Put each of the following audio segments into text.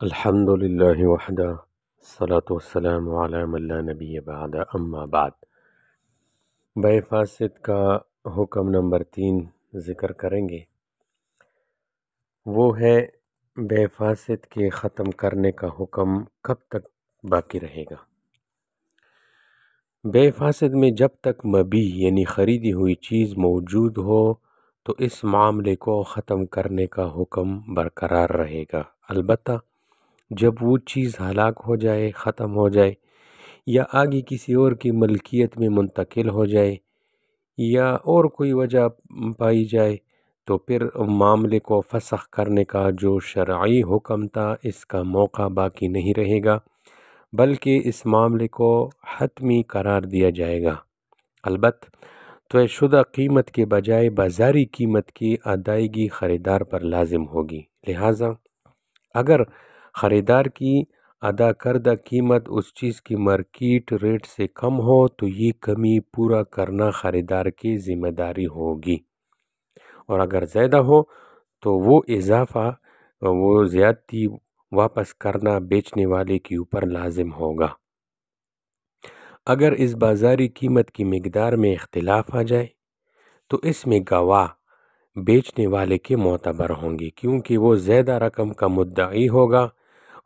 الحمد للہ وحدہ الصلاۃ والسلام علی من لا نبی بعد اما بعد۔ بے فاسد کا حکم نمبر 3 ذکر کریں گے۔ وہ ہے بے فاسد کے ختم کرنے کا حکم کب تک باقی رہے گا۔ بے فاسد میں جب تک مبیع یعنی خریدی ہوئی چیز موجود ہو تو اس معاملے کو ختم کرنے کا حکم برقرار رہے گا، البتہ جب وہ چیز ہلاک ہو جائے، ختم ہو جائے یا آگے کسی اور کی ملکیت میں منتقل ہو جائے یا اور کوئی وجہ پائی جائے تو پھر معاملے کو فسخ کرنے کا جو شرعی حکم تھا اس کا موقع باقی نہیں رہے گا، بلکہ اس معاملے کو حتمی قرار دیا جائے گا۔ البتہ طے شدہ قیمت کے بجائے بازاری قیمت کی ادائیگی خریدار پر لازم ہوگی، لہٰذا اگر خریدار کی ادا کردہ قیمت اس چیز کی مارکیٹ ریٹ سے کم ہو تو یہ کمی پورا کرنا خریدار کی ذمہ داری ہوگی، اور اگر زیادہ ہو تو وہ اضافہ وہ زیادتی واپس کرنا بیچنے والے کے اوپر لازم ہوگا۔ اگر اس بازاری قیمت کی مقدار میں اختلاف آ جائے تو اس میں گواہ بیچنے والے کے معتبر ہوں گے، کیونکہ وہ زیادہ رقم کا مدعی ہوگا،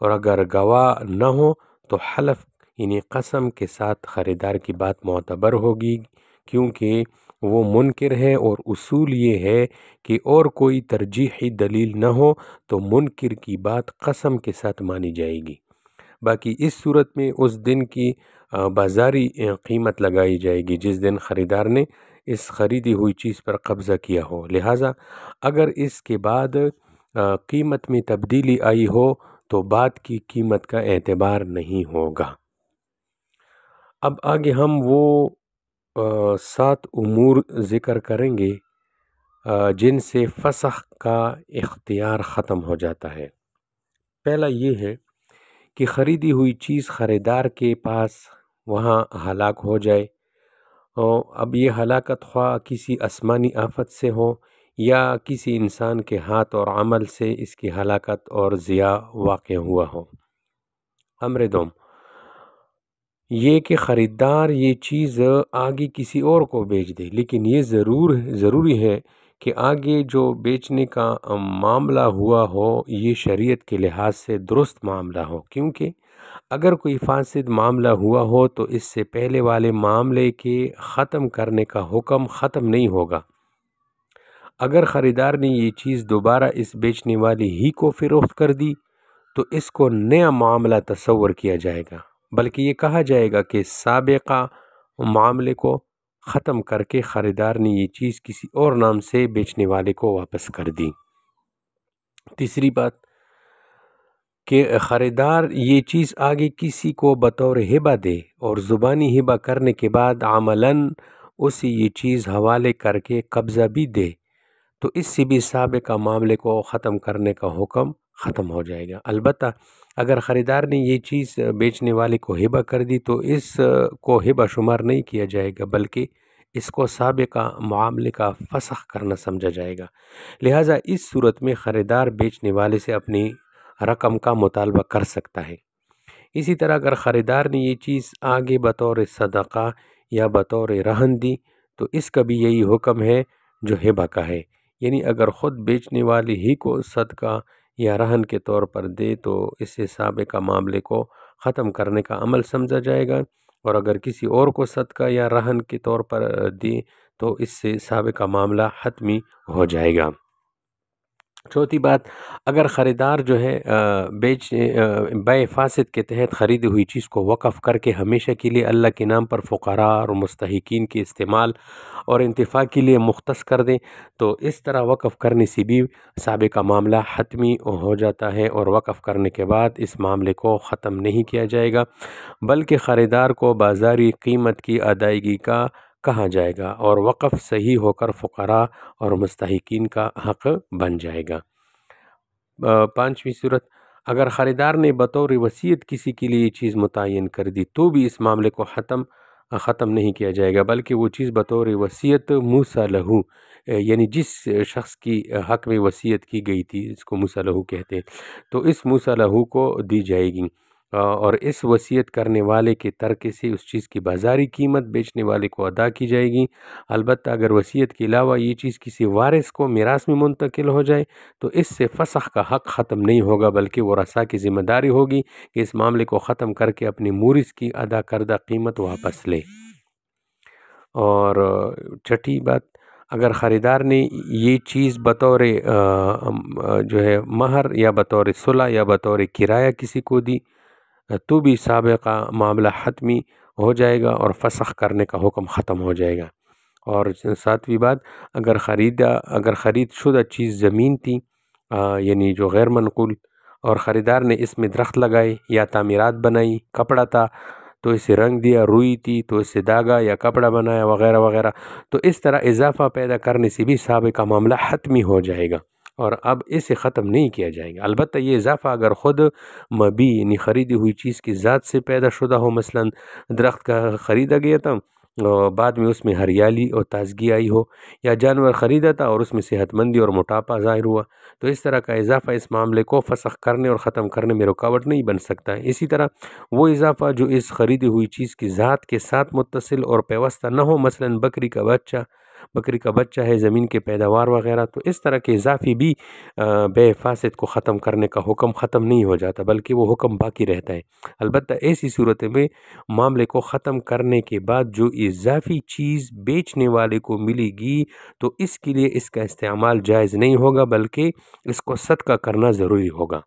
اور اگر گواہ نہ ہو تو حلف یعنی قسم کے ساتھ خریدار کی بات معتبر ہوگی، کیونکہ وہ منکر ہے، اور اصول یہ ہے کہ اور کوئی ترجیحی دلیل نہ ہو تو منکر کی بات قسم کے ساتھ مانی جائے گی۔ باقی اس صورت میں اس دن کی بازاری قیمت لگائی جائے گی جس دن خریدار نے اس خریدی ہوئی چیز پر قبضہ کیا ہو، لہٰذا اگر اس کے بعد قیمت میں تبدیلی آئی ہو تو بعد کی قیمت کا اعتبار نہیں ہوگا۔ اب آگے ہم وہ 7 امور ذکر کریں گے جن سے فسخ کا اختیار ختم ہو جاتا ہے۔ پہلا یہ ہے کہ خریدی ہوئی چیز خریدار کے پاس وہاں ہلاک ہو جائے، اور اب یہ ہلاکت خواہ کسی آسمانی آفت سے ہو یا کسی انسان کے ہاتھ اور عمل سے اس کی ہلاکت اور ضیاع واقع ہوا ہو۔ امر دوم یہ کہ خریدار یہ چیز آگے کسی اور کو بیچ دے، لیکن یہ ضروری ہے کہ آگے جو بیچنے کا معاملہ ہوا ہو یہ شریعت کے لحاظ سے درست معاملہ ہو، کیونکہ اگر کوئی فاسد معاملہ ہوا ہو تو اس سے پہلے والے معاملے کے ختم کرنے کا حکم ختم نہیں ہوگا۔ اگر خریدار نے یہ چیز دوبارہ اس بیچنے والی ہی کو فروخت کر دی تو اس کو نیا معاملہ تصور کیا جائے گا، بلکہ یہ کہا جائے گا کہ سابقہ معاملے کو ختم کر کے خریدار نے یہ چیز کسی اور نام سے بیچنے والے کو واپس کر دی۔ تیسری بات کہ خریدار یہ چیز آگے کسی کو بطور ہبہ دے اور زبانی ہبہ کرنے کے بعد عملاً اسے یہ چیز حوالے کر کے قبضہ بھی دے تو اس سے بھی سابقہ معاملے کو ختم کرنے کا حکم ختم ہو جائے گا۔ البتہ اگر خریدار نے یہ چیز بیچنے والے کو ہبہ کر دی تو اس کو ہبہ شمار نہیں کیا جائے گا، بلکہ اس کو سابقہ معاملے کا فسخ کرنا سمجھا جائے گا، لہٰذا اس صورت میں خریدار بیچنے والے سے اپنی رقم کا مطالبہ کر سکتا ہے۔ اسی طرح اگر خریدار نے یہ چیز آگے بطور صدقہ یا بطور رہن دی تو اس کا بھی یہی حکم ہے جو ہبہ کا ہے، یعنی اگر خود بیچنے والے ہی کو صدقہ یا رہن کے طور پر دے تو اس سے سابقہ معاملے کو ختم کرنے کا عمل سمجھا جائے گا، اور اگر کسی اور کو صدقہ یا رہن کے طور پر دے تو اس سے سابقہ معاملہ حتمی ہو جائے گا۔ چوتھی بات، اگر خریدار جو ہے بے فاسد کے تحت خریدی ہوئی چیز کو وقف کر کے ہمیشہ کے لیے اللہ کے نام پر فقراء اور مستحقین کے استعمال اور انتفاع کے لیے مختص کر دیں تو اس طرح وقف کرنے سے بھی سابقہ معاملہ حتمی ہو جاتا ہے، اور وقف کرنے کے بعد اس معاملے کو ختم نہیں کیا جائے گا بلکہ خریدار کو بازاری قیمت کی ادائیگی کا کہا جائے گا اور وقف صحیح ہو کر فقراء اور مستحقین کا حق بن جائے گا۔ 5ویں صورت، اگر خریدار نے بطور وصیت کسی کے لیے یہ چیز متعین کر دی تو بھی اس معاملے کو ختم ختم نہیں کیا جائے گا، بلکہ وہ چیز بطور وصیت موسیٰ لہو، یعنی جس شخص کی حق میں وصیت کی گئی تھی، اس کو موسیٰ لہو کہتے ہیں، تو اس موسیٰ لہو کو دی جائے گی، اور اس وصیت کرنے والے کے ترک سے اس چیز کی بازاری قیمت بیچنے والے کو ادا کی جائے گی۔ البتہ اگر وصیت کے علاوہ یہ چیز کسی وارث کو میراث میں منتقل ہو جائے تو اس سے فسخ کا حق ختم نہیں ہوگا، بلکہ ورثاء کی ذمہ داری ہوگی کہ اس معاملے کو ختم کر کے اپنے مورث کی ادا کردہ قیمت واپس لے۔ اور چھٹی بات، اگر خریدار نے یہ چیز بطور جو ہے مہر یا بطور صلح یا بطور کرایہ کسی کو دی تو بھی سابقہ معاملہ حتمی ہو جائے گا اور فسخ کرنے کا حکم ختم ہو جائے گا۔ اور ساتویں بات، اگر خرید شدہ چیز زمین تھی، یعنی جو غیر منقول، اور خریدار نے اس میں درخت لگائے یا تعمیرات بنائی، کپڑا تھا تو اسے رنگ دیا، روئی تھی تو اسے داغا یا کپڑا بنایا وغیرہ وغیرہ، تو اس طرح اضافہ پیدا کرنے سے بھی سابقہ معاملہ حتمی ہو جائے گا اور اب اسے ختم نہیں کیا جائے گا۔ البتہ یہ اضافہ اگر خود مبی یعنی خریدی ہوئی چیز کی ذات سے پیدا شدہ ہو، مثلا درخت کا خریدا گیا تھا اور بعد میں اس میں ہریالی اور تازگی آئی ہو، یا جانور خریدا تھا اور اس میں صحت مندی اور موٹاپا ظاہر ہوا، تو اس طرح کا اضافہ اس معاملے کو فسخ کرنے اور ختم کرنے میں رکاوٹ نہیں بن سکتا ہے۔ اسی طرح وہ اضافہ جو اس خریدی ہوئی چیز کی ذات کے ساتھ متصل اور پیوستہ نہ ہو، مثلا بکری کا بچہ ہے، زمین کے پیداوار وغیرہ، تو اس طرح کے اضافی بھی بے فاسد کو ختم کرنے کا حکم ختم نہیں ہو جاتا، بلکہ وہ حکم باقی رہتا ہے۔ البتہ ایسی صورت میں معاملے کو ختم کرنے کے بعد جو اضافی چیز بیچنے والے کو ملے گی تو اس کے لیے اس کا استعمال جائز نہیں ہوگا، بلکہ اس کو صدقہ کرنا ضروری ہوگا۔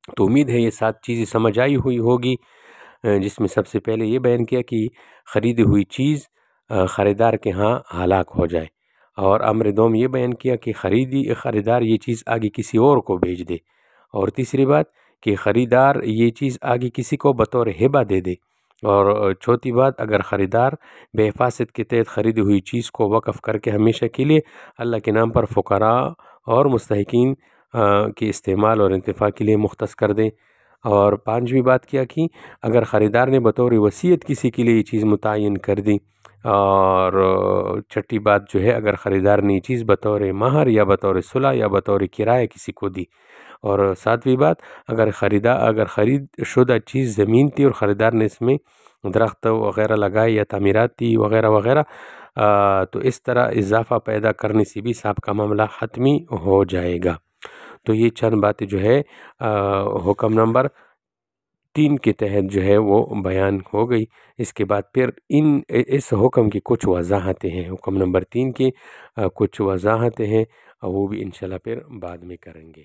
تو امید ہے یہ 7 چیزیں سمجھ آئی ہوئی ہوگی، جس میں سب سے پہلے یہ بیان کیا کہ خریدی ہوئی چیز خریدار کے ہاں ہلاک ہو جائے، اور امر دوم یہ بیان کیا کہ خریدار یہ چیز آگے کسی اور کو بھیج دے، اور تیسری بات کہ خریدار یہ چیز آگے کسی کو بطور ہبہ دے دے، اور چوتھی بات اگر خریدار بے فاسد کے تحت خریدی ہوئی چیز کو وقف کر کے ہمیشہ کے لیے اللہ کے نام پر فقراء اور مستحقین کے استعمال اور انتفاع کے لیے مختص کر دیں۔ اور پانچویں بات کیا کہ اگر خریدار نے بطور وصیت کسی کے لیے یہ چیز متعین کر دی، اور چھٹی بات جو ہے اگر خریدار نے یہ چیز بطور مہر یا بطور صلح یا بطور کرایہ کسی کو دی، اور ساتویں بات اگر خرید شدہ چیز زمین تھی اور خریدار نے اس میں درخت وغیرہ لگائے یا تعمیرات تھی وغیرہ وغیرہ، تو اس طرح اضافہ پیدا کرنے سے بھی سابقہ معاملہ حتمی ہو جائے گا۔ تو یہ چند باتیں جو ہے حکم نمبر 3 کے تحت جو ہے وہ بیان ہو گئی۔ اس کے بعد پھر اس حکم کی کچھ وضاحتیں ہیں، حکم نمبر 3 کی کچھ وضاحتیں ہیں، وہ بھی انشاءاللہ پھر بعد میں کریں گے۔